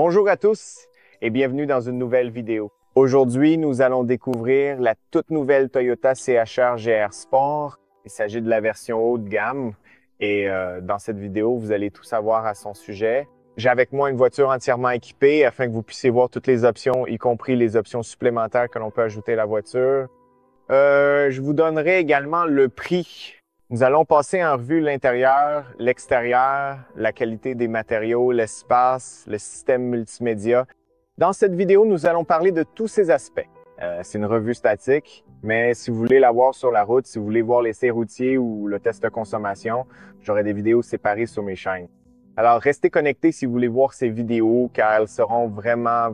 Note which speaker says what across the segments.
Speaker 1: Bonjour à tous et bienvenue dans une nouvelle vidéo. Aujourd'hui, nous allons découvrir la toute nouvelle Toyota CHR GR Sport. Il s'agit de la version haut de gamme et dans cette vidéo, vous allez tout savoir à son sujet. J'ai avec moi une voiture entièrement équipée afin que vous puissiez voir toutes les options, y compris les options supplémentaires que l'on peut ajouter à la voiture. Je vous donnerai également le prix. Nous allons passer en revue l'intérieur, l'extérieur, la qualité des matériaux, l'espace, le système multimédia. Dans cette vidéo, nous allons parler de tous ces aspects. C'est une revue statique, mais si vous voulez la voir sur la route, si vous voulez voir l'essai routier ou le test de consommation, j'aurai des vidéos séparées sur mes chaînes. Alors, restez connectés si vous voulez voir ces vidéos, car elles seront vraiment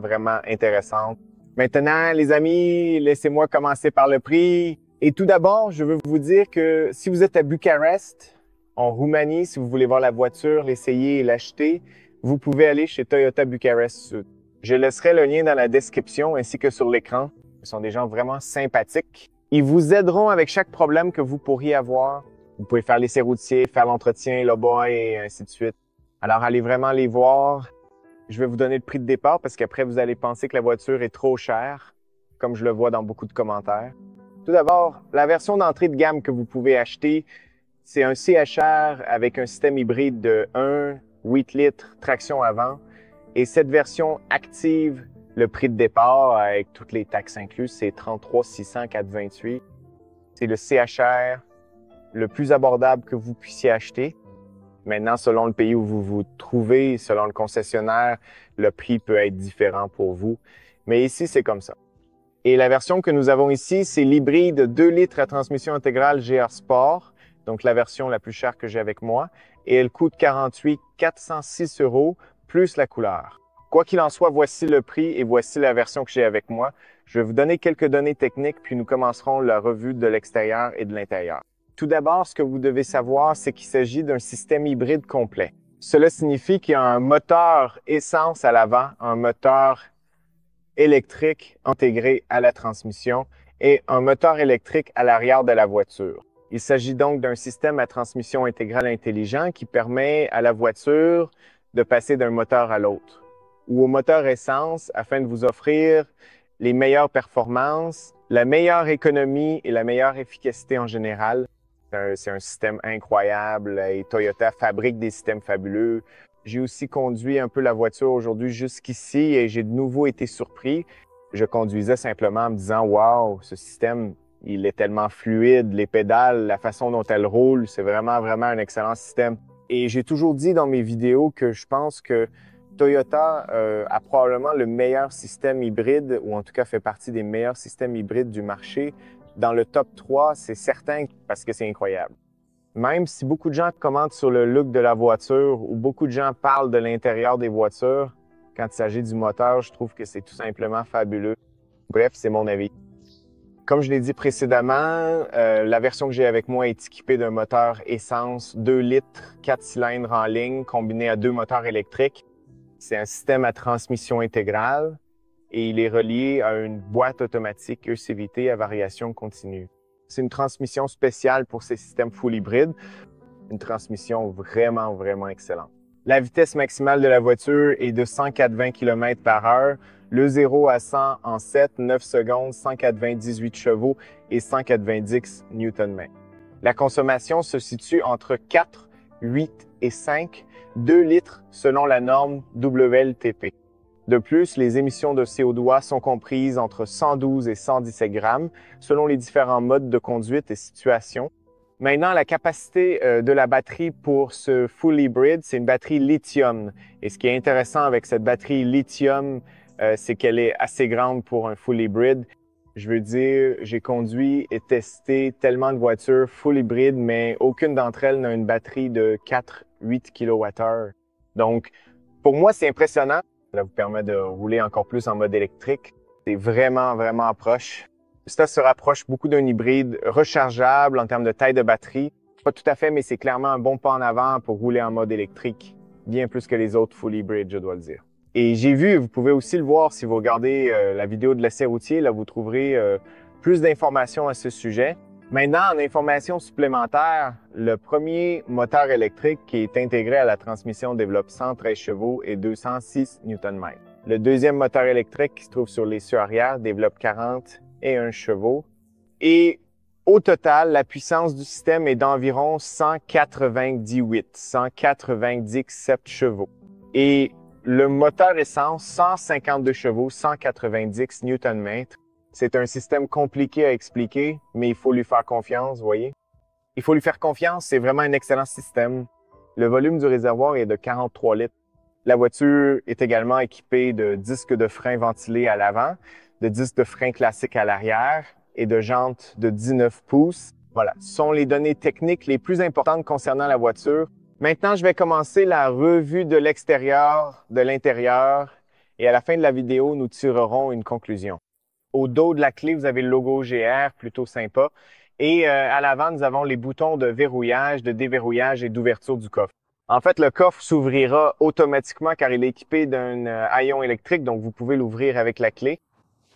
Speaker 1: intéressantes. Maintenant, les amis, laissez-moi commencer par le prix. Et tout d'abord, je veux vous dire que si vous êtes à Bucarest, en Roumanie, si vous voulez voir la voiture, l'essayer et l'acheter, vous pouvez aller chez Toyota Bucarest Sud. Je laisserai le lien dans la description ainsi que sur l'écran. Ce sont des gens vraiment sympathiques. Ils vous aideront avec chaque problème que vous pourriez avoir. Vous pouvez faire l'essai routier, faire l'entretien là-bas et ainsi de suite. Alors, allez vraiment les voir. Je vais vous donner le prix de départ parce qu'après, vous allez penser que la voiture est trop chère, comme je le vois dans beaucoup de commentaires. Tout d'abord, la version d'entrée de gamme que vous pouvez acheter, c'est un CHR avec un système hybride de 8 litres, traction avant. Et cette version active, le prix de départ, avec toutes les taxes incluses, c'est 33 600 428. C'est le CHR le plus abordable que vous puissiez acheter. Maintenant, selon le pays où vous vous trouvez, selon le concessionnaire, le prix peut être différent pour vous. Mais ici, c'est comme ça. Et la version que nous avons ici, c'est l'hybride 2 litres à transmission intégrale GR Sport, donc la version la plus chère que j'ai avec moi. Et elle coûte 48 406 € plus la couleur. Quoi qu'il en soit, voici le prix et voici la version que j'ai avec moi. Je vais vous donner quelques données techniques, puis nous commencerons la revue de l'extérieur et de l'intérieur. Tout d'abord, ce que vous devez savoir, c'est qu'il s'agit d'un système hybride complet. Cela signifie qu'il y a un moteur essence à l'avant, un moteur électrique intégré à la transmission et un moteur électrique à l'arrière de la voiture. Il s'agit donc d'un système à transmission intégrale intelligent qui permet à la voiture de passer d'un moteur à l'autre ou au moteur essence afin de vous offrir les meilleures performances, la meilleure économie et la meilleure efficacité en général. C'est un système incroyable et Toyota fabrique des systèmes fabuleux. J'ai aussi conduit un peu la voiture aujourd'hui jusqu'ici et j'ai de nouveau été surpris. Je conduisais simplement en me disant « Wow, ce système, il est tellement fluide, les pédales, la façon dont elles roulent, c'est vraiment un excellent système. » Et j'ai toujours dit dans mes vidéos que je pense que Toyota a probablement le meilleur système hybride, ou en tout cas fait partie des meilleurs systèmes hybrides du marché. Dans le top 3, c'est certain parce que c'est incroyable. Même si beaucoup de gens commentent sur le look de la voiture ou beaucoup de gens parlent de l'intérieur des voitures, quand il s'agit du moteur, je trouve que c'est tout simplement fabuleux. Bref, c'est mon avis. Comme je l'ai dit précédemment, la version que j'ai avec moi est équipée d'un moteur essence 2 litres, 4 cylindres en ligne, combiné à 2 moteurs électriques. C'est un système à transmission intégrale et il est relié à une boîte automatique ECVT à variation continue. C'est une transmission spéciale pour ces systèmes full hybrides, une transmission vraiment excellente. La vitesse maximale de la voiture est de 180 km/h, le 0 à 100 en 7, 9 secondes, 198 chevaux et 190 Nm. La consommation se situe entre 4, 8 et 5, 2 litres selon la norme WLTP. De plus, les émissions de CO2 sont comprises entre 112 et 117 grammes selon les différents modes de conduite et situations. Maintenant, la capacité de la batterie pour ce full hybrid, c'est une batterie lithium. Et ce qui est intéressant avec cette batterie lithium, c'est qu'elle est assez grande pour un full hybrid. Je veux dire, j'ai conduit et testé tellement de voitures full hybrid, mais aucune d'entre elles n'a une batterie de 4-8 kWh. Donc, pour moi, c'est impressionnant. Ça vous permet de rouler encore plus en mode électrique. C'est vraiment proche. Ça se rapproche beaucoup d'un hybride rechargeable en termes de taille de batterie. Pas tout à fait, mais c'est clairement un bon pas en avant pour rouler en mode électrique. Bien plus que les autres full hybrides, je dois le dire. Et j'ai vu, vous pouvez aussi le voir si vous regardez la vidéo de l'essai routier, là vous trouverez plus d'informations à ce sujet. Maintenant, en information supplémentaire, le premier moteur électrique qui est intégré à la transmission développe 113 chevaux et 206 Nm. Le deuxième moteur électrique qui se trouve sur l'essieu arrière développe 41 chevaux. Et au total, la puissance du système est d'environ 197 chevaux. Et le moteur essence, 152 chevaux, 190 Nm. C'est un système compliqué à expliquer, mais il faut lui faire confiance, vous voyez. Il faut lui faire confiance, c'est vraiment un excellent système. Le volume du réservoir est de 43 litres. La voiture est également équipée de disques de frein ventilés à l'avant, de disques de frein classiques à l'arrière et de jantes de 19 pouces. Voilà, ce sont les données techniques les plus importantes concernant la voiture. Maintenant, je vais commencer la revue de l'extérieur, de l'intérieur, et à la fin de la vidéo, nous tirerons une conclusion. Au dos de la clé, vous avez le logo GR, plutôt sympa. Et à l'avant, nous avons les boutons de verrouillage, de déverrouillage et d'ouverture du coffre. En fait, le coffre s'ouvrira automatiquement car il est équipé d'un haillon électrique, donc vous pouvez l'ouvrir avec la clé.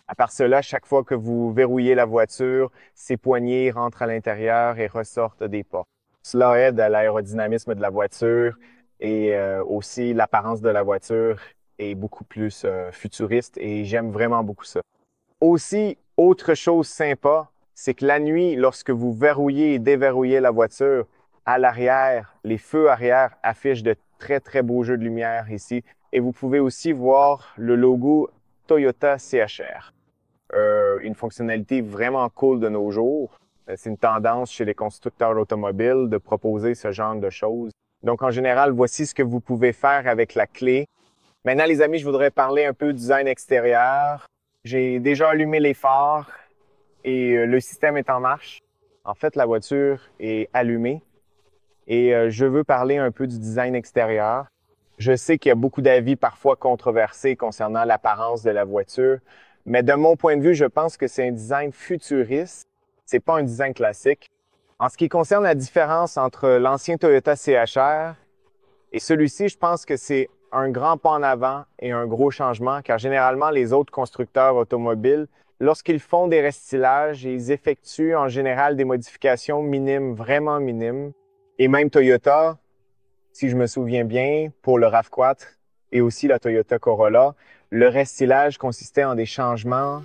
Speaker 1: À part cela, chaque fois que vous verrouillez la voiture, ses poignées rentrent à l'intérieur et ressortent des portes. Cela aide à l'aérodynamisme de la voiture et aussi l'apparence de la voiture est beaucoup plus futuriste et j'aime vraiment beaucoup ça. Aussi, autre chose sympa, c'est que la nuit, lorsque vous verrouillez et déverrouillez la voiture, à l'arrière, les feux arrière affichent de très beaux jeux de lumière ici. Et vous pouvez aussi voir le logo Toyota CHR. Une fonctionnalité vraiment cool de nos jours. C'est une tendance chez les constructeurs automobiles de proposer ce genre de choses. Donc, en général, voici ce que vous pouvez faire avec la clé. Maintenant, les amis, je voudrais parler un peu du design extérieur. J'ai déjà allumé les phares et le système est en marche. En fait, la voiture est allumée et je veux parler un peu du design extérieur. Je sais qu'il y a beaucoup d'avis parfois controversés concernant l'apparence de la voiture, mais de mon point de vue, je pense que c'est un design futuriste. C'est pas un design classique. En ce qui concerne la différence entre l'ancien Toyota CHR et celui-ci, je pense que c'est un grand pas en avant et un gros changement, car généralement, les autres constructeurs automobiles, lorsqu'ils font des restilages, ils effectuent en général des modifications minimes, vraiment minimes. Et même Toyota, si je me souviens bien, pour le RAV4 et aussi la Toyota Corolla, le restylage consistait en des changements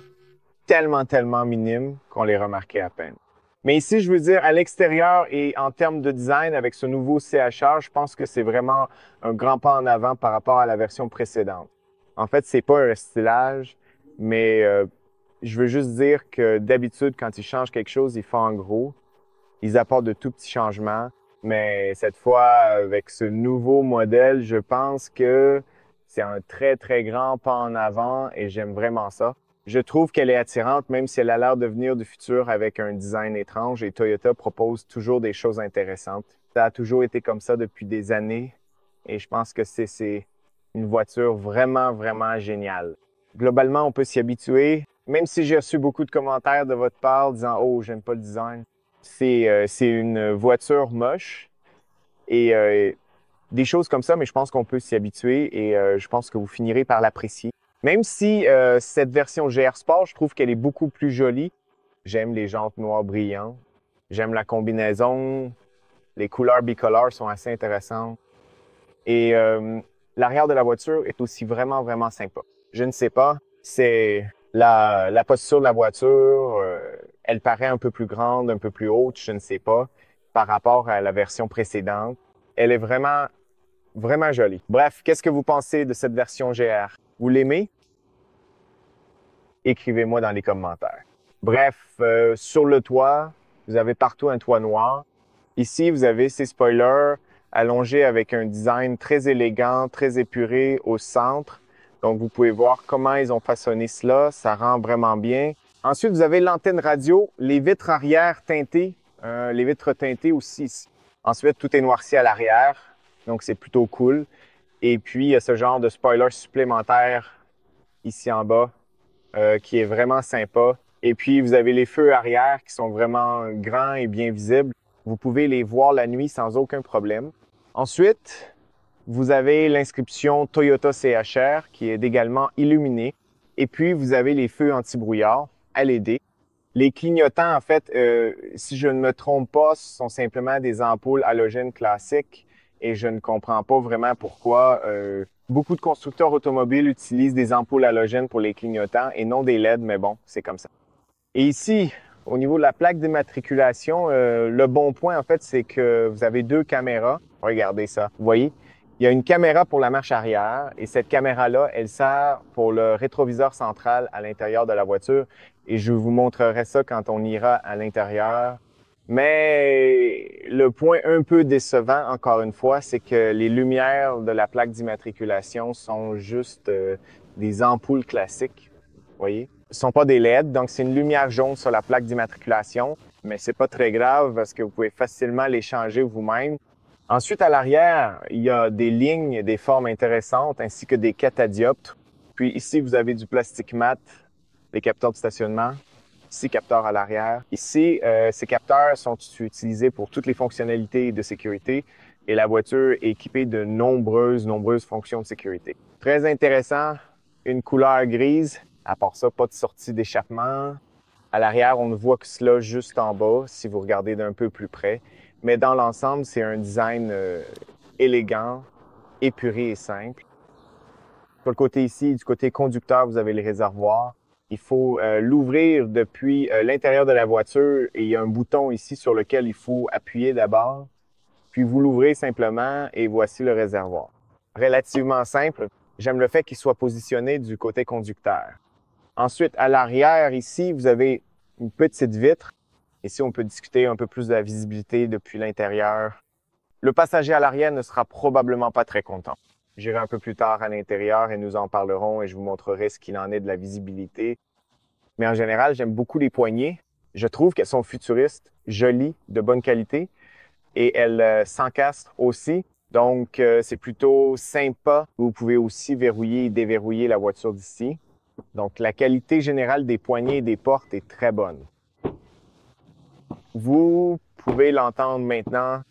Speaker 1: tellement minimes qu'on les remarquait à peine. Mais ici, je veux dire, à l'extérieur et en termes de design, avec ce nouveau CHR, je pense que c'est vraiment un grand pas en avant par rapport à la version précédente. En fait, c'est pas un restylage, mais je veux juste dire que d'habitude, quand ils changent quelque chose, ils font en gros. Ils apportent de tout petits changements. Mais cette fois, avec ce nouveau modèle, je pense que c'est un très grand pas en avant et j'aime vraiment ça. Je trouve qu'elle est attirante, même si elle a l'air de venir du futur avec un design étrange et Toyota propose toujours des choses intéressantes. Ça a toujours été comme ça depuis des années et je pense que c'est une voiture vraiment géniale. Globalement, on peut s'y habituer, même si j'ai reçu beaucoup de commentaires de votre part disant « Oh, j'aime pas le design ». C'est une voiture moche et des choses comme ça, mais je pense qu'on peut s'y habituer et je pense que vous finirez par l'apprécier. Même si cette version GR Sport, je trouve qu'elle est beaucoup plus jolie. J'aime les jantes noires brillantes. J'aime la combinaison. Les couleurs bicolores sont assez intéressantes. Et l'arrière de la voiture est aussi vraiment sympa. Je ne sais pas, c'est la posture de la voiture. Elle paraît un peu plus grande, un peu plus haute, je ne sais pas, par rapport à la version précédente. Elle est vraiment jolie. Bref, qu'est-ce que vous pensez de cette version GR? Vous l'aimez? Écrivez-moi dans les commentaires. Bref, sur le toit, vous avez partout un toit noir. Ici, vous avez ces spoilers allongés avec un design très élégant, très épuré au centre. Donc, vous pouvez voir comment ils ont façonné cela. Ça rend vraiment bien. Ensuite, vous avez l'antenne radio, les vitres arrière teintées, les vitres teintées aussi ici. Ensuite, tout est noirci à l'arrière, donc c'est plutôt cool. Et puis, il y a ce genre de spoiler supplémentaire ici en bas qui est vraiment sympa. Et puis, vous avez les feux arrière qui sont vraiment grands et bien visibles. Vous pouvez les voir la nuit sans aucun problème. Ensuite, vous avez l'inscription Toyota CHR qui est également illuminée. Et puis, vous avez les feux anti-brouillard LED. Les clignotants, en fait, si je ne me trompe pas, ce sont simplement des ampoules halogènes classiques et je ne comprends pas vraiment pourquoi beaucoup de constructeurs automobiles utilisent des ampoules halogènes pour les clignotants et non des LED, mais bon, c'est comme ça. Et ici, au niveau de la plaque d'immatriculation, le bon point, en fait, c'est que vous avez deux caméras. Regardez ça. Vous voyez? Il y a une caméra pour la marche arrière et cette caméra-là, elle sert pour le rétroviseur central à l'intérieur de la voiture. Et je vous montrerai ça quand on ira à l'intérieur. Mais le point un peu décevant, encore une fois, c'est que les lumières de la plaque d'immatriculation sont juste des ampoules classiques. Vous voyez? Ce sont pas des LED, donc c'est une lumière jaune sur la plaque d'immatriculation, mais c'est pas très grave parce que vous pouvez facilement les changer vous-même. Ensuite, à l'arrière, il y a des lignes, des formes intéressantes, ainsi que des catadioptres. Puis ici, vous avez du plastique mat, les capteurs de stationnement, 6 capteurs à l'arrière. Ici, ces capteurs sont utilisés pour toutes les fonctionnalités de sécurité et la voiture est équipée de nombreuses fonctions de sécurité. Très intéressant, une couleur grise. À part ça, pas de sortie d'échappement. À l'arrière, on ne voit que cela juste en bas, si vous regardez d'un peu plus près. Mais dans l'ensemble, c'est un design élégant, épuré et simple. Sur le côté ici, du côté conducteur, vous avez le réservoir. Il faut l'ouvrir depuis l'intérieur de la voiture et il y a un bouton ici sur lequel il faut appuyer d'abord. Puis vous l'ouvrez simplement et voici le réservoir. Relativement simple. J'aime le fait qu'il soit positionné du côté conducteur. Ensuite, à l'arrière, ici, vous avez une petite vitre. Ici, on peut discuter un peu plus de la visibilité depuis l'intérieur. Le passager à l'arrière ne sera probablement pas très content. J'irai un peu plus tard à l'intérieur et nous en parlerons et je vous montrerai ce qu'il en est de la visibilité. Mais en général, j'aime beaucoup les poignées. Je trouve qu'elles sont futuristes, jolies, de bonne qualité et elles s'encastrent aussi. Donc, c'est plutôt sympa. Vous pouvez aussi verrouiller et déverrouiller la voiture d'ici. Donc, la qualité générale des poignées et des portes est très bonne. Vous pouvez l'entendre maintenant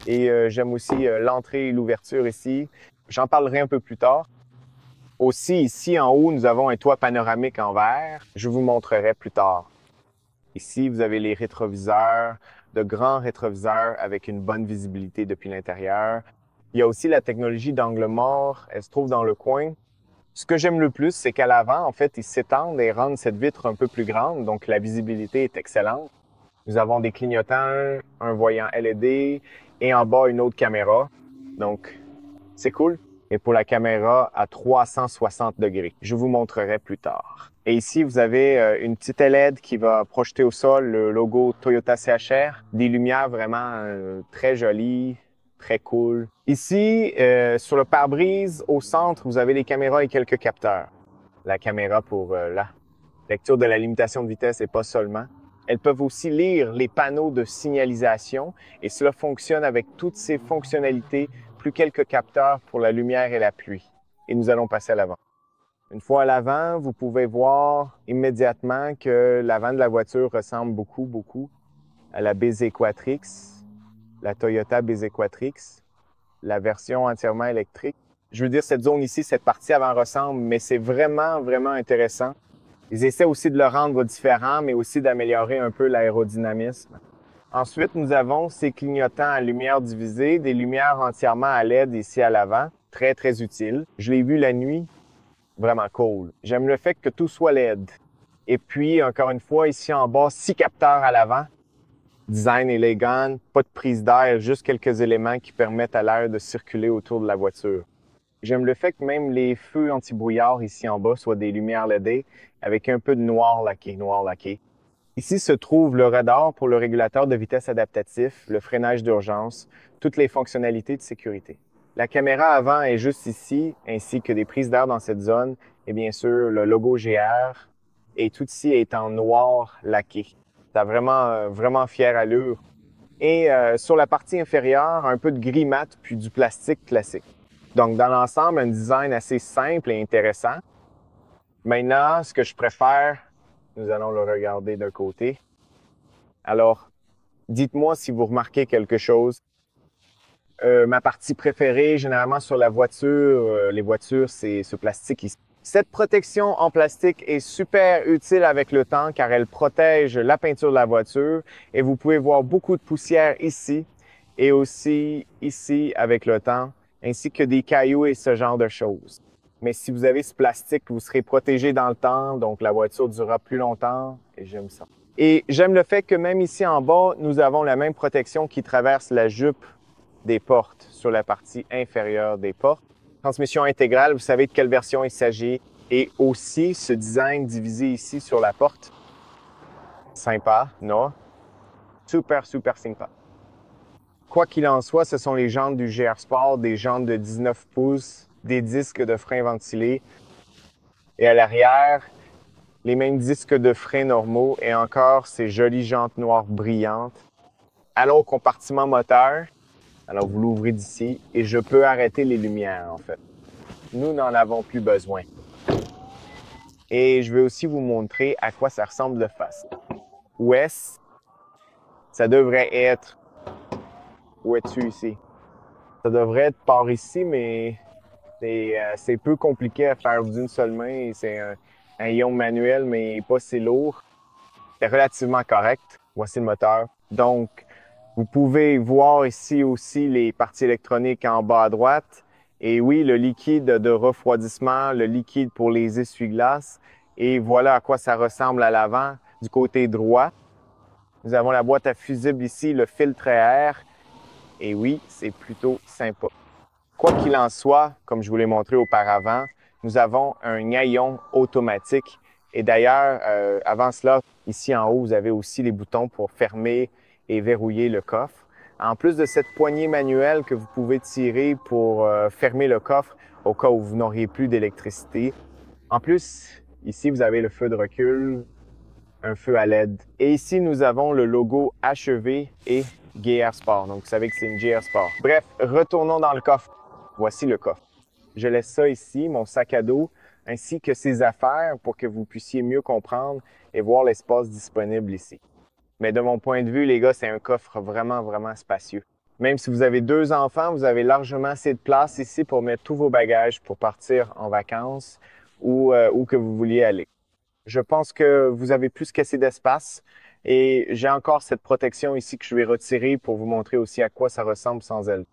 Speaker 1: et j'aime aussi l'entrée et l'ouverture ici. J'en parlerai un peu plus tard. Aussi, ici en haut, nous avons un toit panoramique en verre. Je vous montrerai plus tard. Ici, vous avez les rétroviseurs, de grands rétroviseurs avec une bonne visibilité depuis l'intérieur. Il y a aussi la technologie d'angle mort. Elle se trouve dans le coin. Ce que j'aime le plus, c'est qu'à l'avant, en fait, ils s'étendent et rendent cette vitre un peu plus grande, donc la visibilité est excellente. Nous avons des clignotants, un voyant LED et en bas une autre caméra. Donc, c'est cool. Et pour la caméra à 360 degrés. Je vous montrerai plus tard. Et ici, vous avez une petite LED qui va projeter au sol le logo Toyota CHR. Des lumières vraiment très jolies, très cool. Ici, sur le pare-brise, au centre, vous avez les caméras et quelques capteurs. La caméra pour la lecture de la limitation de vitesse et pas seulement. Elles peuvent aussi lire les panneaux de signalisation et cela fonctionne avec toutes ces fonctionnalités, plus quelques capteurs pour la lumière et la pluie. Et nous allons passer à l'avant. Une fois à l'avant, vous pouvez voir immédiatement que l'avant de la voiture ressemble beaucoup à la BZ Quatrix, la Toyota BZ Quatrix, la version entièrement électrique. Je veux dire, cette zone ici, cette partie avant ressemble, mais c'est vraiment intéressant. Ils essaient aussi de le rendre différent, mais aussi d'améliorer un peu l'aérodynamisme. Ensuite, nous avons ces clignotants à lumière divisée, des lumières entièrement à LED ici à l'avant. Très utile. Je l'ai vu la nuit. Vraiment cool. J'aime le fait que tout soit LED. Et puis, encore une fois, ici en bas, 6 capteurs à l'avant. Design élégant, pas de prise d'air, juste quelques éléments qui permettent à l'air de circuler autour de la voiture. J'aime le fait que même les feux anti-brouillard ici en bas soient des lumières LED avec un peu de noir laqué. Ici se trouve le radar pour le régulateur de vitesse adaptatif, le freinage d'urgence, toutes les fonctionnalités de sécurité. La caméra avant est juste ici, ainsi que des prises d'air dans cette zone, et bien sûr le logo GR, et tout ici est en noir laqué. Ça a vraiment fière allure. Et sur la partie inférieure, un peu de gris mat puis du plastique classique. Donc, dans l'ensemble, un design assez simple et intéressant. Maintenant, ce que je préfère, nous allons le regarder d'un côté. Alors, dites-moi si vous remarquez quelque chose. Ma partie préférée, généralement sur la voiture, les voitures, c'est ce plastique ici. Cette protection en plastique est super utile avec le temps car elle protège la peinture de la voiture et vous pouvez voir beaucoup de poussière ici et aussi ici avec le temps, ainsi que des cailloux et ce genre de choses. Mais si vous avez ce plastique, vous serez protégé dans le temps, donc la voiture durera plus longtemps et j'aime ça. Et j'aime le fait que même ici en bas, nous avons la même protection qui traverse la jupe des portes sur la partie inférieure des portes. Transmission intégrale, vous savez de quelle version il s'agit. Et aussi ce design divisé ici sur la porte. Sympa, non? Super, super sympa. Quoi qu'il en soit, ce sont les jantes du GR Sport, des jantes de 19 pouces, des disques de frein ventilés. Et à l'arrière, les mêmes disques de frein normaux et encore ces jolies jantes noires brillantes. Allons au compartiment moteur. Alors, vous l'ouvrez d'ici et je peux arrêter les lumières, en fait. Nous n'en avons plus besoin. Et je vais aussi vous montrer à quoi ça ressemble de face. Où est-ce? Ça devrait être... Où es-tu ici? Ça devrait être par ici, mais c'est peu compliqué à faire d'une seule main. C'est un ion manuel, mais pas si lourd. C'est relativement correct. Voici le moteur. Donc, vous pouvez voir ici aussi les parties électroniques en bas à droite. Et oui, le liquide de refroidissement, le liquide pour les essuie-glaces. Et voilà à quoi ça ressemble à l'avant du côté droit. Nous avons la boîte à fusibles ici, le filtre à air. Et oui, c'est plutôt sympa. Quoi qu'il en soit, comme je vous l'ai montré auparavant, nous avons un haillon automatique. Et d'ailleurs, avant cela, ici en haut, vous avez aussi les boutons pour fermer et verrouiller le coffre. En plus de cette poignée manuelle que vous pouvez tirer pour fermer le coffre au cas où vous n'auriez plus d'électricité. En plus, ici, vous avez le feu de recul, un feu à LED. Et ici, nous avons le logo achevé et GR Sport. Donc, vous savez que c'est une GR Sport. Bref, retournons dans le coffre. Voici le coffre. Je laisse ça ici, mon sac à dos, ainsi que ses affaires pour que vous puissiez mieux comprendre et voir l'espace disponible ici. Mais de mon point de vue, les gars, c'est un coffre vraiment, vraiment spacieux. Même si vous avez 2 enfants, vous avez largement assez de place ici pour mettre tous vos bagages pour partir en vacances ou où que vous vouliez aller. Je pense que vous avez plus qu'assez d'espace et j'ai encore cette protection ici que je vais retirer pour vous montrer aussi à quoi ça ressemble sans elle.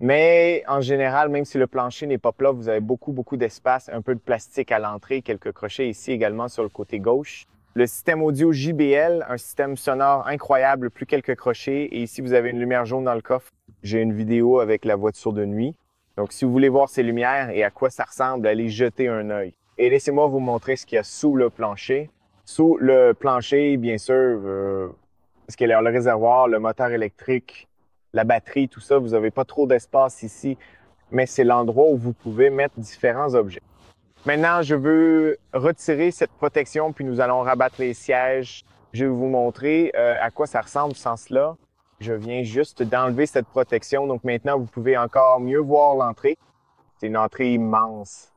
Speaker 1: Mais en général, même si le plancher n'est pas plat, vous avez beaucoup, beaucoup d'espace, un peu de plastique à l'entrée, quelques crochets ici également sur le côté gauche. Le système audio JBL, un système sonore incroyable, plus quelques crochets. Et ici, vous avez une lumière jaune dans le coffre. J'ai une vidéo avec la voiture de nuit. Donc, si vous voulez voir ces lumières et à quoi ça ressemble, allez jeter un œil. Et laissez-moi vous montrer ce qu'il y a sous le plancher. Sous le plancher, bien sûr, ce qu'il y a le réservoir, le moteur électrique, la batterie, tout ça, vous n'avez pas trop d'espace ici, mais c'est l'endroit où vous pouvez mettre différents objets. Maintenant, je veux retirer cette protection, puis nous allons rabattre les sièges. Je vais vous montrer à quoi ça ressemble sans cela. Je viens juste d'enlever cette protection, donc maintenant, vous pouvez encore mieux voir l'entrée. C'est une entrée immense,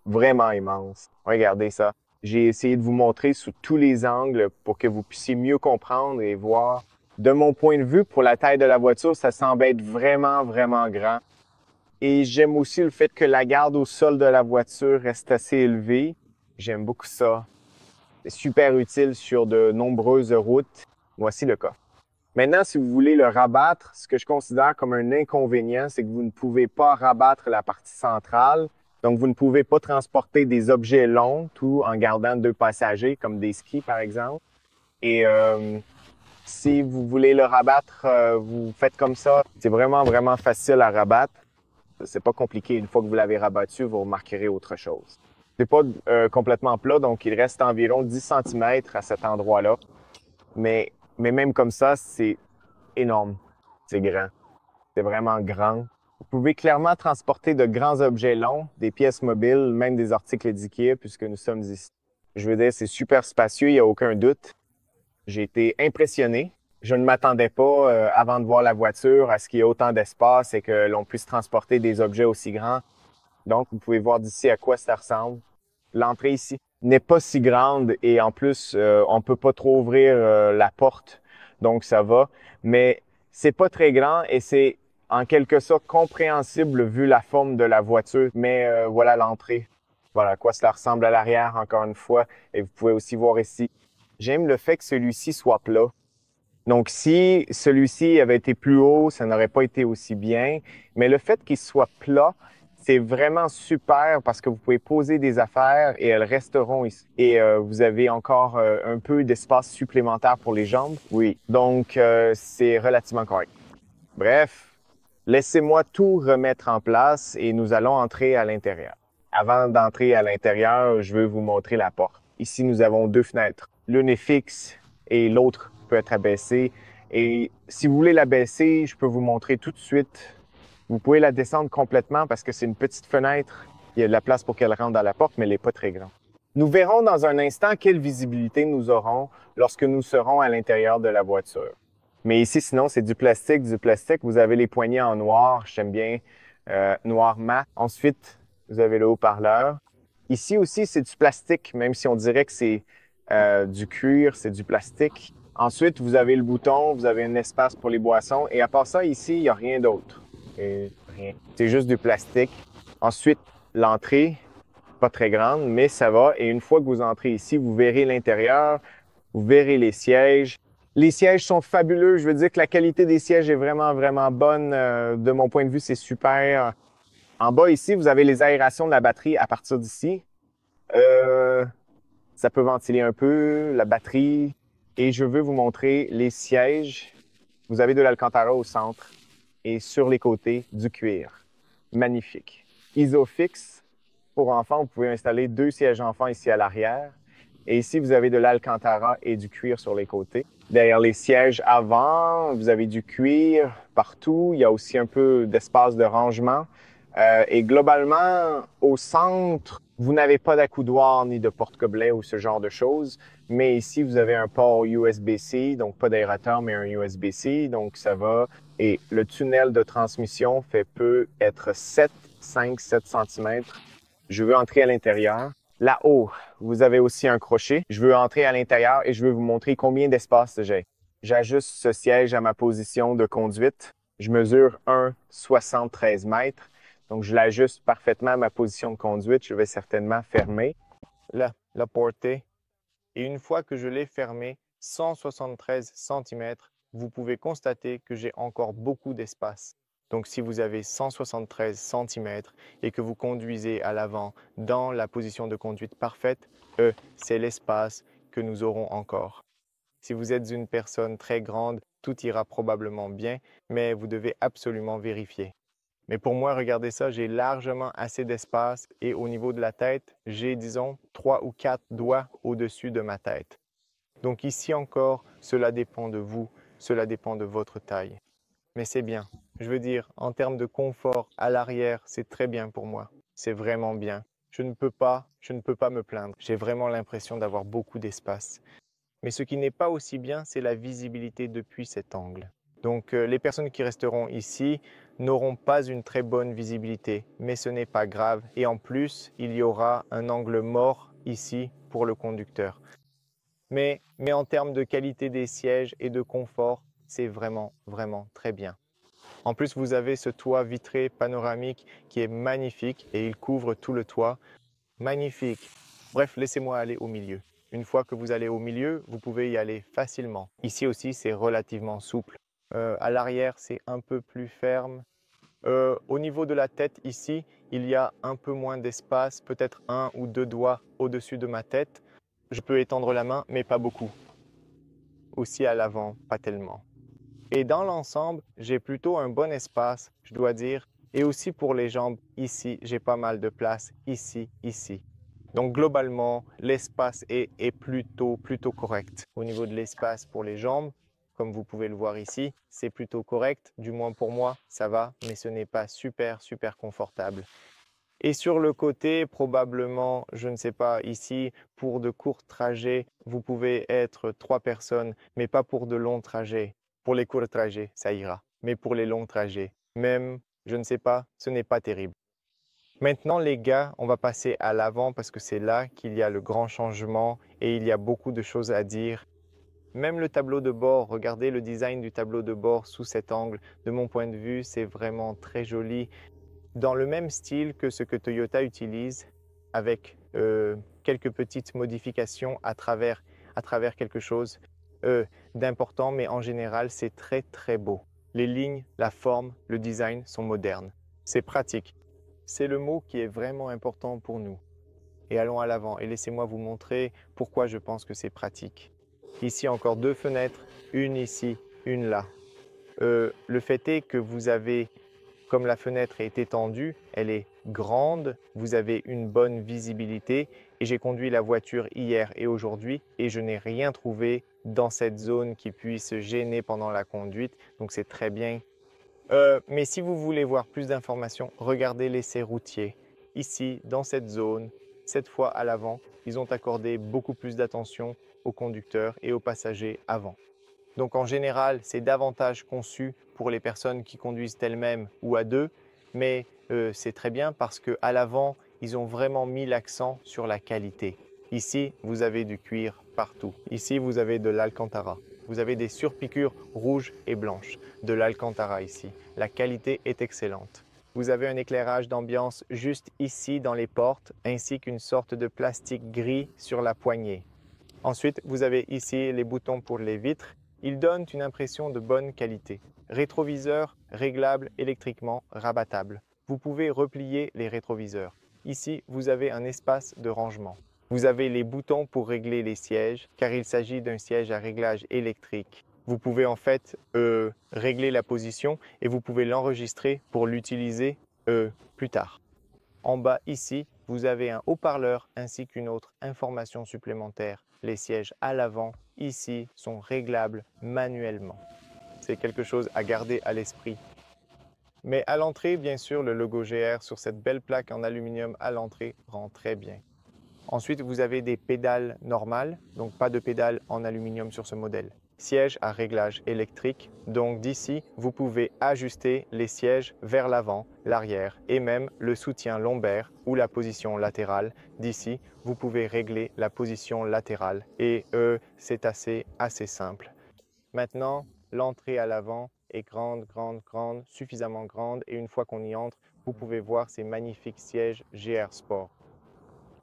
Speaker 1: vraiment immense. Regardez ça. J'ai essayé de vous montrer sous tous les angles pour que vous puissiez mieux comprendre et voir. De mon point de vue, pour la taille de la voiture, ça semble être vraiment, vraiment grand. Et j'aime aussi le fait que la garde au sol de la voiture reste assez élevée. J'aime beaucoup ça. C'est super utile sur de nombreuses routes. Voici le coffre. Maintenant, si vous voulez le rabattre, ce que je considère comme un inconvénient, c'est que vous ne pouvez pas rabattre la partie centrale. Donc, vous ne pouvez pas transporter des objets longs, tout en gardant 2 passagers, comme des skis, par exemple. Et si vous voulez le rabattre, vous faites comme ça. C'est vraiment, vraiment facile à rabattre. C'est pas compliqué. Une fois que vous l'avez rabattu, vous remarquerez autre chose. C'est pas complètement plat, donc il reste environ 10 cm à cet endroit-là. Mais même comme ça, c'est énorme. C'est grand. C'est vraiment grand. Vous pouvez clairement transporter de grands objets longs, des pièces mobiles, même des articles d'IKEA, puisque nous sommes ici. Je veux dire, c'est super spacieux, il n'y a aucun doute. J'ai été impressionné. Je ne m'attendais pas, avant de voir la voiture, à ce qu'il y ait autant d'espace et que l'on puisse transporter des objets aussi grands. Donc, vous pouvez voir d'ici à quoi ça ressemble. L'entrée ici n'est pas si grande et en plus, on peut pas trop ouvrir la porte, donc ça va. Mais c'est pas très grand et c'est en quelque sorte compréhensible vu la forme de la voiture. Mais voilà l'entrée. Voilà à quoi cela ressemble à l'arrière, encore une fois. Et vous pouvez aussi voir ici. J'aime le fait que celui-ci soit plat. Donc, si celui-ci avait été plus haut, ça n'aurait pas été aussi bien. Mais le fait qu'il soit plat, c'est vraiment super parce que vous pouvez poser des affaires et elles resteront ici. Et vous avez encore un peu d'espace supplémentaire pour les jambes. Oui. Donc, c'est relativement correct. Bref, laissez-moi tout remettre en place et nous allons entrer à l'intérieur. Avant d'entrer à l'intérieur, je veux vous montrer la porte. Ici, nous avons deux fenêtres. L'une est fixe et l'autre peut être abaissée. Et si vous voulez l'abaisser, je peux vous montrer tout de suite. Vous pouvez la descendre complètement parce que c'est une petite fenêtre. Il y a de la place pour qu'elle rentre dans la porte, mais elle n'est pas très grande. Nous verrons dans un instant quelle visibilité nous aurons lorsque nous serons à l'intérieur de la voiture. Mais ici, sinon, c'est du plastique, du plastique. Vous avez les poignées en noir, j'aime bien, noir mat. Ensuite, vous avez le haut-parleur. Ici aussi, c'est du plastique, même si on dirait que c'est du cuir, c'est du plastique. Ensuite, vous avez le bouton, vous avez un espace pour les boissons. Et à part ça, ici, il n'y a rien d'autre. Rien. C'est juste du plastique. Ensuite, l'entrée, pas très grande, mais ça va. Et une fois que vous entrez ici, vous verrez l'intérieur, vous verrez les sièges. Les sièges sont fabuleux. Je veux dire que la qualité des sièges est vraiment, vraiment bonne. De mon point de vue, c'est super. En bas ici, vous avez les aérations de la batterie à partir d'ici. Ça peut ventiler un peu la batterie. Et je veux vous montrer les sièges. Vous avez de l'Alcantara au centre et sur les côtés, du cuir. Magnifique. Isofix pour enfants, vous pouvez installer deux sièges enfants ici à l'arrière. Et ici, vous avez de l'Alcantara et du cuir sur les côtés. Derrière les sièges avant, vous avez du cuir partout. Il y a aussi un peu d'espace de rangement. Et globalement, au centre, vous n'avez pas d'accoudoir ni de porte-gobelet ou ce genre de choses. Mais ici, vous avez un port USB-C, donc pas d'aérateur, mais un USB-C. Donc, ça va. Et le tunnel de transmission peut être 5, 7 cm. Je veux entrer à l'intérieur. Là-haut, vous avez aussi un crochet. Je veux entrer à l'intérieur et je veux vous montrer combien d'espace j'ai. J'ajuste ce siège à ma position de conduite. Je mesure 1,73 m. Donc, je l'ajuste parfaitement à ma position de conduite. Je vais certainement fermer la portée. Et une fois que je l'ai fermé, 173 cm, vous pouvez constater que j'ai encore beaucoup d'espace. Donc si vous avez 173 cm et que vous conduisez à l'avant dans la position de conduite parfaite, c'est l'espace que nous aurons encore. Si vous êtes une personne très grande, tout ira probablement bien, mais vous devez absolument vérifier. Mais pour moi, regardez ça, j'ai largement assez d'espace et au niveau de la tête, j'ai, disons, 3 ou 4 doigts au-dessus de ma tête. Donc ici encore, cela dépend de vous, cela dépend de votre taille. Mais c'est bien. Je veux dire, en termes de confort à l'arrière, c'est très bien pour moi. C'est vraiment bien. Je ne peux pas me plaindre. J'ai vraiment l'impression d'avoir beaucoup d'espace. Mais ce qui n'est pas aussi bien, c'est la visibilité depuis cet angle. Donc les personnes qui resteront ici n'auront pas une très bonne visibilité, mais ce n'est pas grave. Et en plus, il y aura un angle mort ici pour le conducteur. Mais en termes de qualité des sièges et de confort, c'est vraiment, vraiment très bien. En plus, vous avez ce toit vitré panoramique qui est magnifique et il couvre tout le toit. Magnifique. Bref, laissez-moi aller au milieu. Une fois que vous allez au milieu, vous pouvez y aller facilement. Ici aussi, c'est relativement souple. À l'arrière, c'est un peu plus ferme. Au niveau de la tête, ici, il y a un peu moins d'espace, peut-être 1 ou 2 doigts au-dessus de ma tête. Je peux étendre la main, mais pas beaucoup. Aussi à l'avant, pas tellement. Et dans l'ensemble, j'ai plutôt un bon espace, je dois dire. Et aussi pour les jambes, ici, j'ai pas mal de place, ici, ici. Donc globalement, l'espace est plutôt correct. Au niveau de l'espace pour les jambes, comme vous pouvez le voir ici, c'est plutôt correct. Du moins pour moi, ça va, mais ce n'est pas super confortable. Et sur le côté, probablement, je ne sais pas, ici, pour de courts trajets, vous pouvez être 3 personnes, mais pas pour de longs trajets. Pour les courts trajets, ça ira. Mais pour les longs trajets, même, je ne sais pas, ce n'est pas terrible. Maintenant, les gars, on va passer à l'avant parce que c'est là qu'il y a le grand changement et il y a beaucoup de choses à dire. Même le tableau de bord, regardez le design du tableau de bord sous cet angle. De mon point de vue, c'est vraiment très joli. Dans le même style que ce que Toyota utilise, avec quelques petites modifications à travers quelque chose d'important, mais en général, c'est très très beau. Les lignes, la forme, le design sont modernes. C'est pratique. C'est le mot qui est vraiment important pour nous. Et allons à l'avant et laissez-moi vous montrer pourquoi je pense que c'est pratique. Ici, encore deux fenêtres, une ici, une là. Le fait est que vous avez, comme la fenêtre est étendue, elle est grande, vous avez une bonne visibilité et j'ai conduit la voiture hier et aujourd'hui et je n'ai rien trouvé dans cette zone qui puisse gêner pendant la conduite, donc c'est très bien. Mais si vous voulez voir plus d'informations, regardez l'essai routier. Ici, dans cette zone, cette fois à l'avant, ils ont accordé beaucoup plus d'attention aux conducteurs et aux passagers avant. Donc en général, c'est davantage conçu pour les personnes qui conduisent elles-mêmes ou à deux, mais c'est très bien parce qu'à l'avant, ils ont vraiment mis l'accent sur la qualité. Ici, vous avez du cuir partout. Ici, vous avez de l'Alcantara. Vous avez des surpiqûres rouges et blanches, de l'Alcantara ici. La qualité est excellente. Vous avez un éclairage d'ambiance juste ici dans les portes, ainsi qu'une sorte de plastique gris sur la poignée. Ensuite, vous avez ici les boutons pour les vitres. Ils donnent une impression de bonne qualité. Rétroviseur réglable électriquement, rabattable. Vous pouvez replier les rétroviseurs. Ici, vous avez un espace de rangement. Vous avez les boutons pour régler les sièges, car il s'agit d'un siège à réglage électrique. Vous pouvez en fait régler la position et vous pouvez l'enregistrer pour l'utiliser plus tard. En bas ici, vous avez un haut-parleur ainsi qu'une autre information supplémentaire. Les sièges à l'avant, ici, sont réglables manuellement. C'est quelque chose à garder à l'esprit. Mais à l'entrée, bien sûr, le logo GR sur cette belle plaque en aluminium à l'entrée rend très bien. Ensuite, vous avez des pédales normales, donc pas de pédales en aluminium sur ce modèle. Siège à réglage électrique, donc d'ici, vous pouvez ajuster les sièges vers l'avant, l'arrière et même le soutien lombaire ou la position latérale. D'ici, vous pouvez régler la position latérale et c'est assez simple. Maintenant, l'entrée à l'avant est grande, suffisamment grande et une fois qu'on y entre, vous pouvez voir ces magnifiques sièges GR Sport.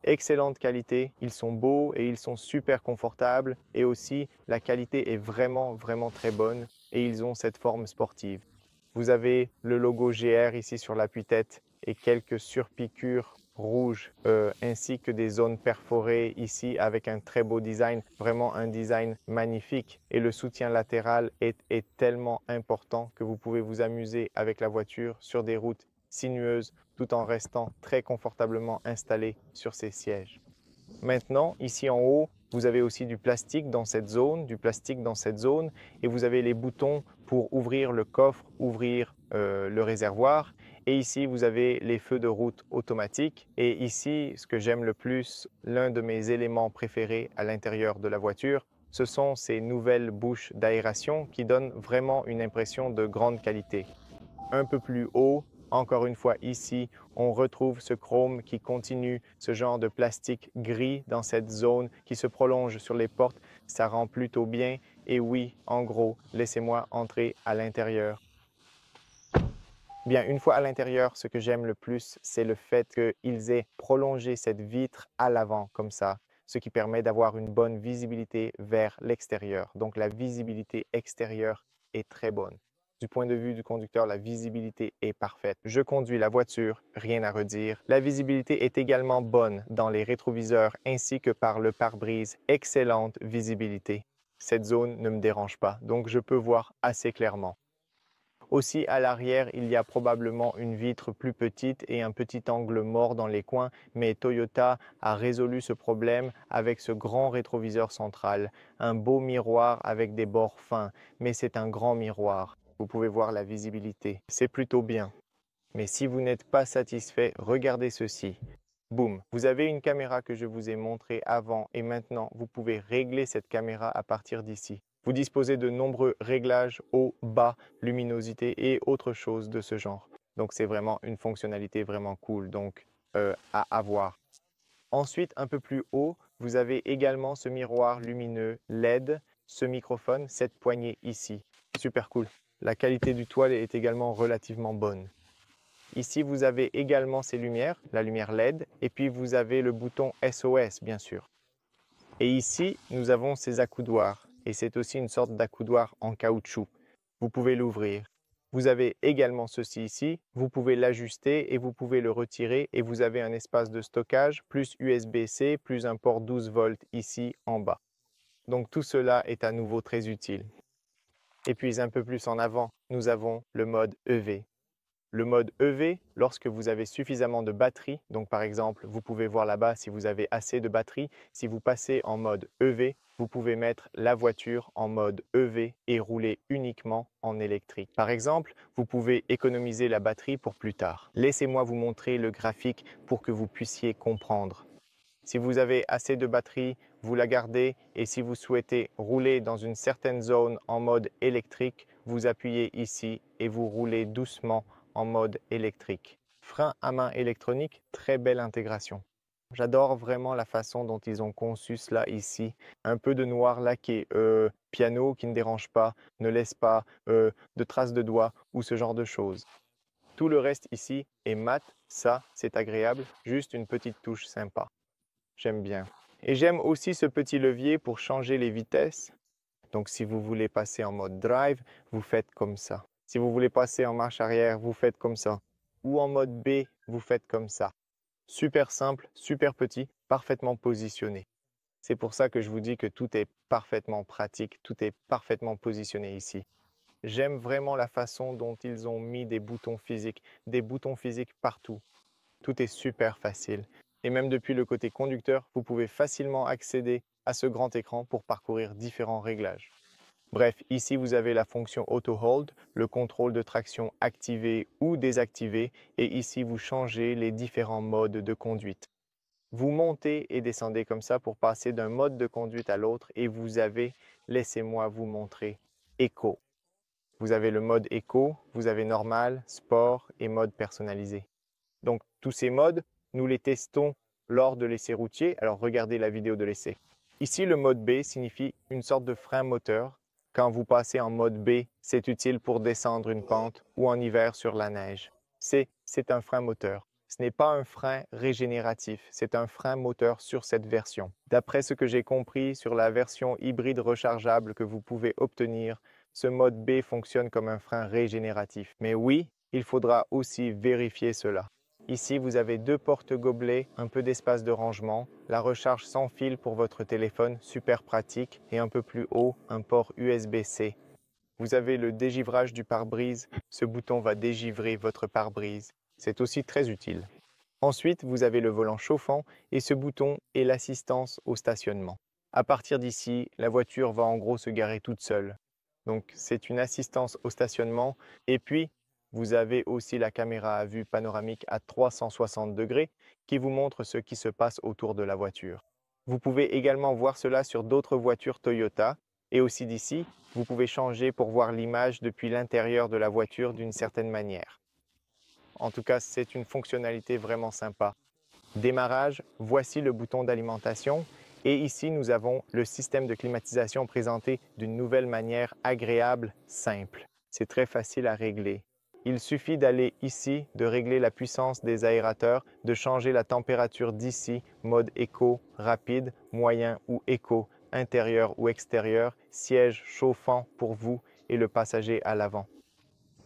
Speaker 1: Excellente qualité, ils sont beaux et ils sont super confortables et aussi la qualité est vraiment très bonne et ils ont cette forme sportive. Vous avez le logo GR ici sur l'appui-tête et quelques surpiqûres rouges ainsi que des zones perforées ici avec un très beau design, vraiment un design magnifique et le soutien latéral est tellement important que vous pouvez vous amuser avec la voiture sur des routes sinueuses tout en restant très confortablement installé sur ces sièges. Maintenant, ici en haut, vous avez aussi du plastique dans cette zone, et vous avez les boutons pour ouvrir le coffre, ouvrir le réservoir. Et ici, vous avez les feux de route automatiques. Et ici, ce que j'aime le plus, l'un de mes éléments préférés à l'intérieur de la voiture, ce sont ces nouvelles bouches d'aération qui donnent vraiment une impression de grande qualité. Un peu plus haut, encore une fois ici, on retrouve ce chrome qui continue, ce genre de plastique gris dans cette zone qui se prolonge sur les portes. Ça rend plutôt bien. Et oui, en gros, laissez-moi entrer à l'intérieur. Bien, une fois à l'intérieur, ce que j'aime le plus, c'est le fait qu'ils aient prolongé cette vitre à l'avant comme ça, ce qui permet d'avoir une bonne visibilité vers l'extérieur. Donc la visibilité extérieure est très bonne. Du point de vue du conducteur, la visibilité est parfaite. Je conduis la voiture, rien à redire. La visibilité est également bonne dans les rétroviseurs ainsi que par le pare-brise. Excellente visibilité. Cette zone ne me dérange pas, donc je peux voir assez clairement. Aussi, à l'arrière, il y a probablement une vitre plus petite et un petit angle mort dans les coins, mais Toyota a résolu ce problème avec ce grand rétroviseur central. Un beau miroir avec des bords fins, mais c'est un grand miroir. Vous pouvez voir la visibilité. C'est plutôt bien. Mais si vous n'êtes pas satisfait, regardez ceci. Boum, vous avez une caméra que je vous ai montrée avant et maintenant, vous pouvez régler cette caméra à partir d'ici. Vous disposez de nombreux réglages haut, bas, luminosité et autres choses de ce genre. Donc c'est vraiment une fonctionnalité vraiment cool, donc à avoir. Ensuite, un peu plus haut, vous avez également ce miroir lumineux LED, ce microphone, cette poignée ici. Super cool. La qualité du toile est également relativement bonne. Ici, vous avez également ces lumières, la lumière LED, et puis vous avez le bouton SOS, bien sûr. Et ici, nous avons ces accoudoirs, et c'est aussi une sorte d'accoudoir en caoutchouc. Vous pouvez l'ouvrir. Vous avez également ceci ici, vous pouvez l'ajuster et vous pouvez le retirer et vous avez un espace de stockage plus USB-C plus un port 12 volts ici en bas. Donc tout cela est à nouveau très utile. Et puis un peu plus en avant, nous avons le mode EV. Le mode EV, lorsque vous avez suffisamment de batterie, donc par exemple, vous pouvez voir là-bas si vous avez assez de batterie, si vous passez en mode EV, vous pouvez mettre la voiture en mode EV et rouler uniquement en électrique. Par exemple, vous pouvez économiser la batterie pour plus tard. Laissez-moi vous montrer le graphique pour que vous puissiez comprendre. Si vous avez assez de batterie, vous la gardez et si vous souhaitez rouler dans une certaine zone en mode électrique, vous appuyez ici et vous roulez doucement en mode électrique. Frein à main électronique, très belle intégration. J'adore vraiment la façon dont ils ont conçu cela ici. Un peu de noir laqué, piano qui ne dérange pas, ne laisse pas de traces de doigts ou ce genre de choses. Tout le reste ici est mat, ça c'est agréable, juste une petite touche sympa. J'aime bien. Et j'aime aussi ce petit levier pour changer les vitesses. Donc si vous voulez passer en mode drive, vous faites comme ça. Si vous voulez passer en marche arrière, vous faites comme ça. Ou en mode B, vous faites comme ça. Super simple, super petit, parfaitement positionné. C'est pour ça que je vous dis que tout est parfaitement pratique, tout est parfaitement positionné ici. J'aime vraiment la façon dont ils ont mis des boutons physiques partout. Tout est super facile. Et même depuis le côté conducteur, vous pouvez facilement accéder à ce grand écran pour parcourir différents réglages. Bref, ici vous avez la fonction Auto Hold, le contrôle de traction activé ou désactivé, et ici vous changez les différents modes de conduite. Vous montez et descendez comme ça pour passer d'un mode de conduite à l'autre et vous avez, laissez-moi vous montrer, Eco. Vous avez le mode Eco, vous avez normal, sport et mode personnalisé. Donc tous ces modes, nous les testons lors de l'essai routier, alors regardez la vidéo de l'essai. Ici, le mode B signifie une sorte de frein moteur. Quand vous passez en mode B, c'est utile pour descendre une pente ou en hiver sur la neige. C'est un frein moteur. Ce n'est pas un frein régénératif, c'est un frein moteur sur cette version. D'après ce que j'ai compris sur la version hybride rechargeable que vous pouvez obtenir, ce mode B fonctionne comme un frein régénératif. Mais oui, il faudra aussi vérifier cela. Ici, vous avez deux porte-gobelets, un peu d'espace de rangement, la recharge sans fil pour votre téléphone, super pratique, et un peu plus haut, un port USB-C. Vous avez le dégivrage du pare-brise. Ce bouton va dégivrer votre pare-brise. C'est aussi très utile. Ensuite, vous avez le volant chauffant et ce bouton est l'assistance au stationnement. À partir d'ici, la voiture va en gros se garer toute seule. Donc, c'est une assistance au stationnement. Et puis, vous avez aussi la caméra à vue panoramique à 360 degrés qui vous montre ce qui se passe autour de la voiture. Vous pouvez également voir cela sur d'autres voitures Toyota. Et aussi d'ici, vous pouvez changer pour voir l'image depuis l'intérieur de la voiture d'une certaine manière. En tout cas, c'est une fonctionnalité vraiment sympa. Démarrage, voici le bouton d'alimentation. Et ici, nous avons le système de climatisation présenté d'une nouvelle manière agréable, simple. C'est très facile à régler. Il suffit d'aller ici, de régler la puissance des aérateurs, de changer la température d'ici, mode éco, rapide, moyen ou éco, intérieur ou extérieur, siège chauffant pour vous et le passager à l'avant.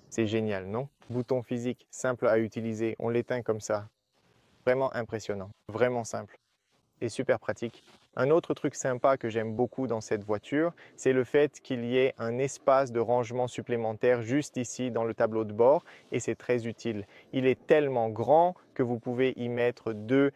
Speaker 1: C'est génial, non? Bouton physique, simple à utiliser, on l'éteint comme ça. Vraiment impressionnant, vraiment simple et super pratique. Un autre truc sympa que j'aime beaucoup dans cette voiture, c'est le fait qu'il y ait un espace de rangement supplémentaire juste ici dans le tableau de bord et c'est très utile. Il est tellement grand que vous pouvez y mettre deux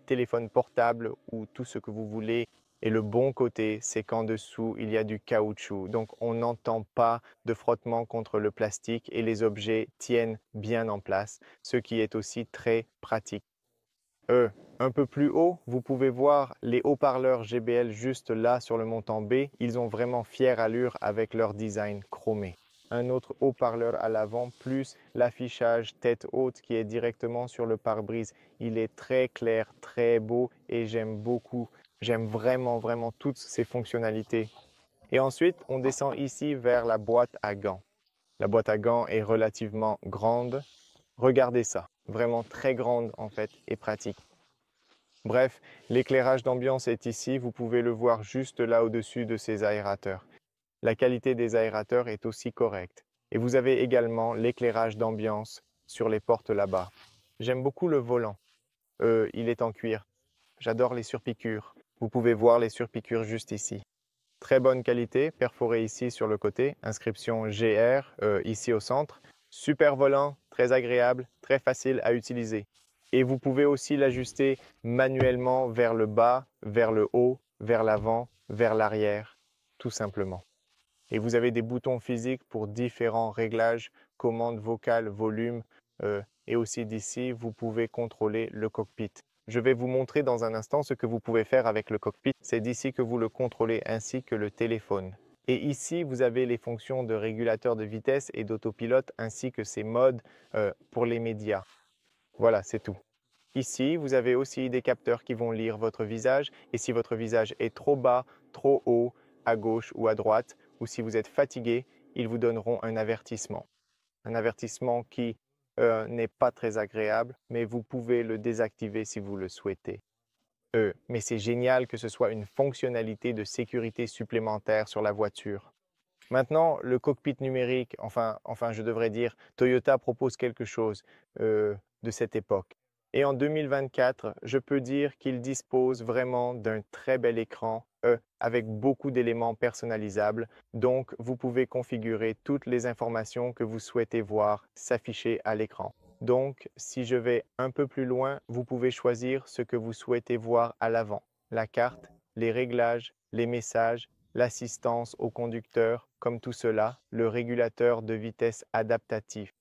Speaker 1: téléphones portables ou tout ce que vous voulez. Et le bon côté, c'est qu'en dessous, il y a du caoutchouc. Donc, on n'entend pas de frottement contre le plastique et les objets tiennent bien en place, ce qui est aussi très pratique. Un peu plus haut, vous pouvez voir les haut-parleurs JBL juste là sur le montant B. Ils ont vraiment fière allure avec leur design chromé. Un autre haut-parleur à l'avant, plus l'affichage tête haute qui est directement sur le pare-brise. Il est très clair, très beau et j'aime beaucoup. J'aime vraiment toutes ces fonctionnalités. Et ensuite, on descend ici vers la boîte à gants. La boîte à gants est relativement grande. Regardez ça, vraiment très grande en fait et pratique. Bref, l'éclairage d'ambiance est ici, vous pouvez le voir juste là au-dessus de ces aérateurs. La qualité des aérateurs est aussi correcte. Et vous avez également l'éclairage d'ambiance sur les portes là-bas. J'aime beaucoup le volant. Il est en cuir. J'adore les surpiqûres. Vous pouvez voir les surpiqûres juste ici. Très bonne qualité, perforé ici sur le côté, inscription GR ici au centre. Super volant, très agréable, très facile à utiliser. Et vous pouvez aussi l'ajuster manuellement vers le bas, vers le haut, vers l'avant, vers l'arrière, tout simplement. Et vous avez des boutons physiques pour différents réglages, commandes vocales, volume, et aussi d'ici, vous pouvez contrôler le cockpit. Je vais vous montrer dans un instant ce que vous pouvez faire avec le cockpit. C'est d'ici que vous le contrôlez ainsi que le téléphone. Et ici, vous avez les fonctions de régulateur de vitesse et d'autopilote ainsi que ces modes pour les médias. Voilà, c'est tout. Ici, vous avez aussi des capteurs qui vont lire votre visage et si votre visage est trop bas, trop haut, à gauche ou à droite, ou si vous êtes fatigué, ils vous donneront un avertissement. Un avertissement qui n'est pas très agréable, mais vous pouvez le désactiver si vous le souhaitez. Mais c'est génial que ce soit une fonctionnalité de sécurité supplémentaire sur la voiture. Maintenant, le cockpit numérique, enfin je devrais dire, Toyota propose quelque chose de cette époque. Et en 2024, je peux dire qu'il dispose vraiment d'un très bel écran avec beaucoup d'éléments personnalisables. Donc, vous pouvez configurer toutes les informations que vous souhaitez voir s'afficher à l'écran. Donc, si je vais un peu plus loin, vous pouvez choisir ce que vous souhaitez voir à l'avant. La carte, les réglages, les messages, l'assistance au conducteur, comme tout cela, le régulateur de vitesse adaptatif.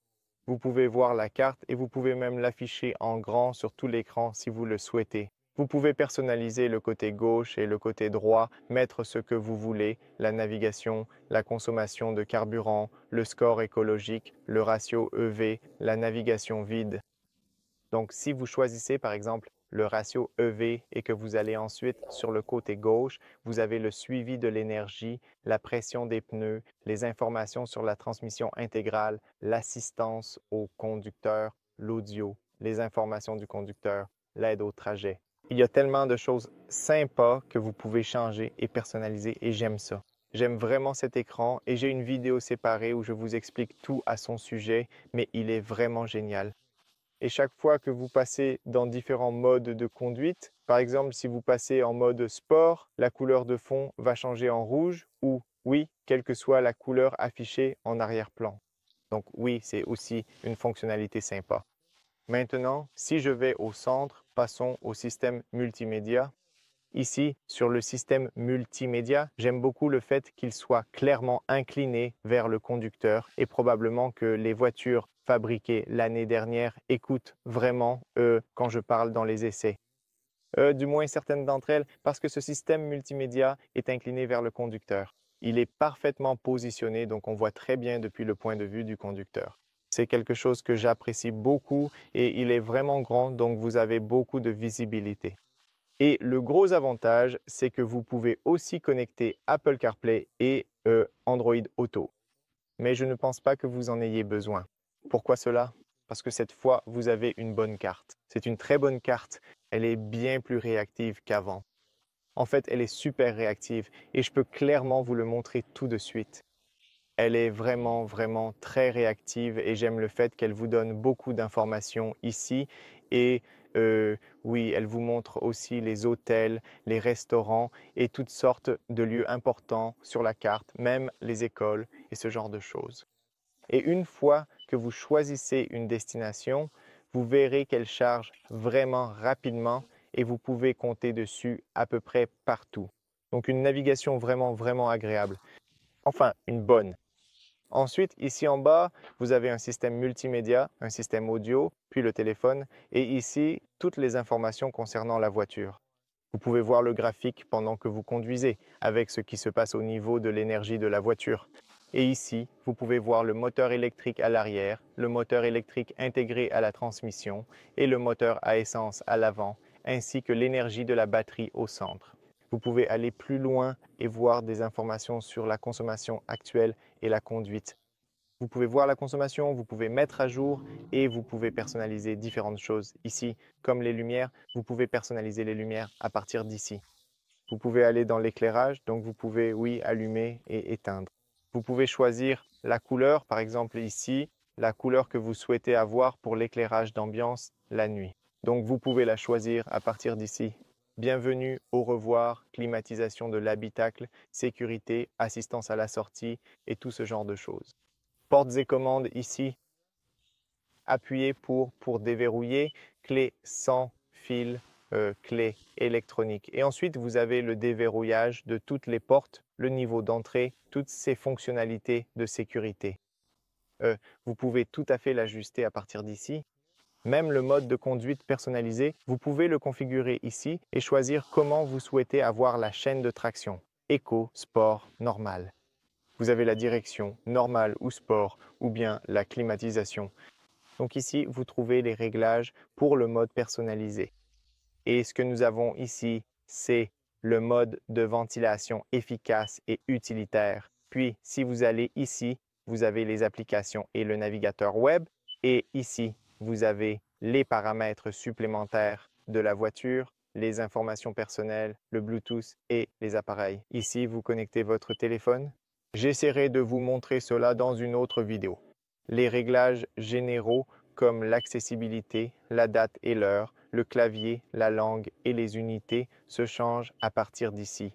Speaker 1: Vous pouvez voir la carte et vous pouvez même l'afficher en grand sur tout l'écran si vous le souhaitez. Vous pouvez personnaliser le côté gauche et le côté droit, mettre ce que vous voulez, la navigation, la consommation de carburant, le score écologique, le ratio EV, la navigation vide. Donc, si vous choisissez par exemple le ratio EV et que vous allez ensuite sur le côté gauche, vous avez le suivi de l'énergie, la pression des pneus, les informations sur la transmission intégrale, l'assistance au conducteur, l'audio, les informations du conducteur, l'aide au trajet. Il y a tellement de choses sympas que vous pouvez changer et personnaliser et j'aime ça. J'aime vraiment cet écran et j'ai une vidéo séparée où je vous explique tout à son sujet, mais il est vraiment génial. Et chaque fois que vous passez dans différents modes de conduite, par exemple, si vous passez en mode sport, la couleur de fond va changer en rouge ou oui, quelle que soit la couleur affichée en arrière-plan. Donc oui, c'est aussi une fonctionnalité sympa. Maintenant, si je vais au centre, passons au système multimédia. Ici, sur le système multimédia, j'aime beaucoup le fait qu'il soit clairement incliné vers le conducteur et probablement que les voitures fabriquées l'année dernière écoutent vraiment quand je parle dans les essais. Du moins certaines d'entre elles, parce que ce système multimédia est incliné vers le conducteur. Il est parfaitement positionné, donc on voit très bien depuis le point de vue du conducteur. C'est quelque chose que j'apprécie beaucoup et il est vraiment grand, donc vous avez beaucoup de visibilité. Et le gros avantage, c'est que vous pouvez aussi connecter Apple CarPlay et Android Auto. Mais je ne pense pas que vous en ayez besoin. Pourquoi cela? Parce que cette fois, vous avez une bonne carte. C'est une très bonne carte. Elle est bien plus réactive qu'avant. En fait, elle est super réactive et je peux clairement vous le montrer tout de suite. Elle est vraiment très réactive et j'aime le fait qu'elle vous donne beaucoup d'informations ici. Et oui, elle vous montre aussi les hôtels, les restaurants et toutes sortes de lieux importants sur la carte, même les écoles et ce genre de choses. Et une fois que vous choisissez une destination, vous verrez qu'elle charge vraiment rapidement et vous pouvez compter dessus à peu près partout. Donc une navigation vraiment agréable. Enfin, une bonne. Ensuite, ici en bas, vous avez un système multimédia, un système audio, puis le téléphone, et ici, toutes les informations concernant la voiture. Vous pouvez voir le graphique pendant que vous conduisez, avec ce qui se passe au niveau de l'énergie de la voiture. Et ici, vous pouvez voir le moteur électrique à l'arrière, le moteur électrique intégré à la transmission et le moteur à essence à l'avant, ainsi que l'énergie de la batterie au centre. Vous pouvez aller plus loin et voir des informations sur la consommation actuelle et la conduite. Vous pouvez voir la consommation, vous pouvez mettre à jour et vous pouvez personnaliser différentes choses. Ici, comme les lumières, vous pouvez personnaliser les lumières à partir d'ici. Vous pouvez aller dans l'éclairage, donc vous pouvez, oui, allumer et éteindre. Vous pouvez choisir la couleur, par exemple ici, la couleur que vous souhaitez avoir pour l'éclairage d'ambiance la nuit. Donc vous pouvez la choisir à partir d'ici. Bienvenue, au revoir, climatisation de l'habitacle, sécurité, assistance à la sortie et tout ce genre de choses. Portes et commandes ici. Appuyez pour déverrouiller, clé sans fil, clé électronique. Et ensuite, vous avez le déverrouillage de toutes les portes, le niveau d'entrée, toutes ces fonctionnalités de sécurité. Vous pouvez tout à fait l'ajuster à partir d'ici. Même le mode de conduite personnalisé, vous pouvez le configurer ici et choisir comment vous souhaitez avoir la chaîne de traction. Éco, sport, normal. Vous avez la direction, normal ou sport, ou bien la climatisation. Donc ici, vous trouvez les réglages pour le mode personnalisé. Et ce que nous avons ici, c'est le mode de ventilation efficace et utilitaire. Puis, si vous allez ici, vous avez les applications et le navigateur web. Et ici, vous avez les paramètres supplémentaires de la voiture, les informations personnelles, le Bluetooth et les appareils. Ici, vous connectez votre téléphone. J'essaierai de vous montrer cela dans une autre vidéo. Les réglages généraux comme l'accessibilité, la date et l'heure, le clavier, la langue et les unités se changent à partir d'ici.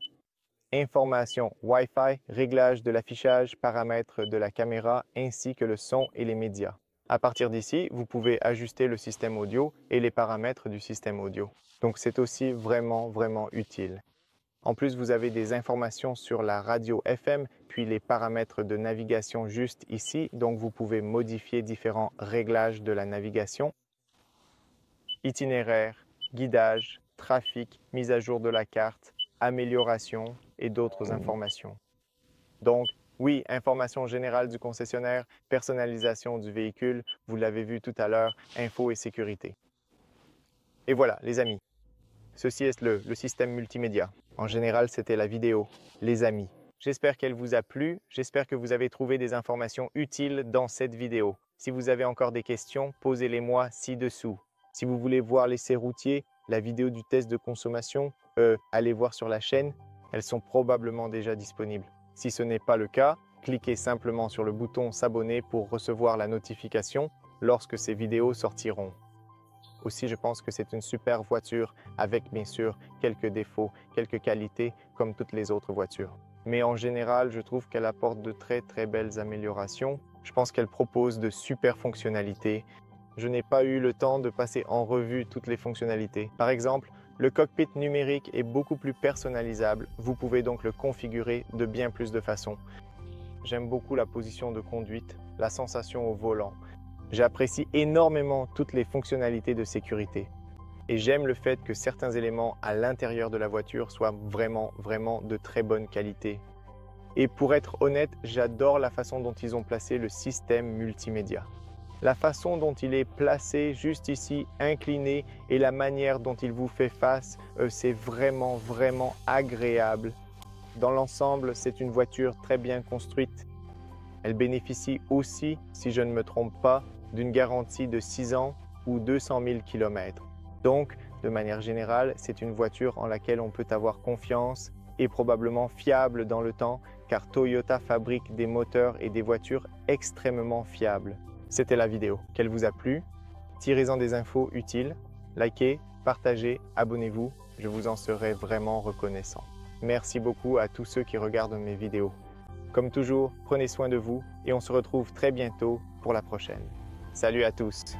Speaker 1: Informations Wi-Fi, réglage de l'affichage, paramètres de la caméra ainsi que le son et les médias. À partir d'ici, vous pouvez ajuster le système audio et les paramètres du système audio. Donc c'est aussi vraiment utile. En plus, vous avez des informations sur la radio FM, puis les paramètres de navigation juste ici. Donc, vous pouvez modifier différents réglages de la navigation. Itinéraire, guidage, trafic, mise à jour de la carte, amélioration et d'autres informations. Donc, oui, information générale du concessionnaire, personnalisation du véhicule, vous l'avez vu tout à l'heure, info et sécurité. Et voilà, les amis. Ceci est le système multimédia. En général, c'était la vidéo, les amis. J'espère qu'elle vous a plu. J'espère que vous avez trouvé des informations utiles dans cette vidéo. Si vous avez encore des questions, posez-les-moi ci-dessous. Si vous voulez voir l'essai routier, la vidéo du test de consommation, allez voir sur la chaîne. Elles sont probablement déjà disponibles. Si ce n'est pas le cas, cliquez simplement sur le bouton s'abonner pour recevoir la notification lorsque ces vidéos sortiront. Aussi, je pense que c'est une super voiture avec, bien sûr, quelques défauts, quelques qualités, comme toutes les autres voitures. Mais en général, je trouve qu'elle apporte de très belles améliorations. Je pense qu'elle propose de super fonctionnalités. Je n'ai pas eu le temps de passer en revue toutes les fonctionnalités. Par exemple, le cockpit numérique est beaucoup plus personnalisable. Vous pouvez donc le configurer de bien plus de façons. J'aime beaucoup la position de conduite, la sensation au volant. J'apprécie énormément toutes les fonctionnalités de sécurité et j'aime le fait que certains éléments à l'intérieur de la voiture soient vraiment de très bonne qualité. Et pour être honnête, j'adore la façon dont ils ont placé le système multimédia. La façon dont il est placé juste ici, incliné, et la manière dont il vous fait face, c'est vraiment agréable. Dans l'ensemble, c'est une voiture très bien construite. Elle bénéficie aussi, si je ne me trompe pas, d'une garantie de 6 ans ou 200 000 km. Donc, de manière générale, c'est une voiture en laquelle on peut avoir confiance et probablement fiable dans le temps, car Toyota fabrique des moteurs et des voitures extrêmement fiables. C'était la vidéo. Qu'elle vous a plu? Tirez-en des infos utiles. Likez, partagez, abonnez-vous. Je vous en serai vraiment reconnaissant. Merci beaucoup à tous ceux qui regardent mes vidéos. Comme toujours, prenez soin de vous et on se retrouve très bientôt pour la prochaine. Salut à tous!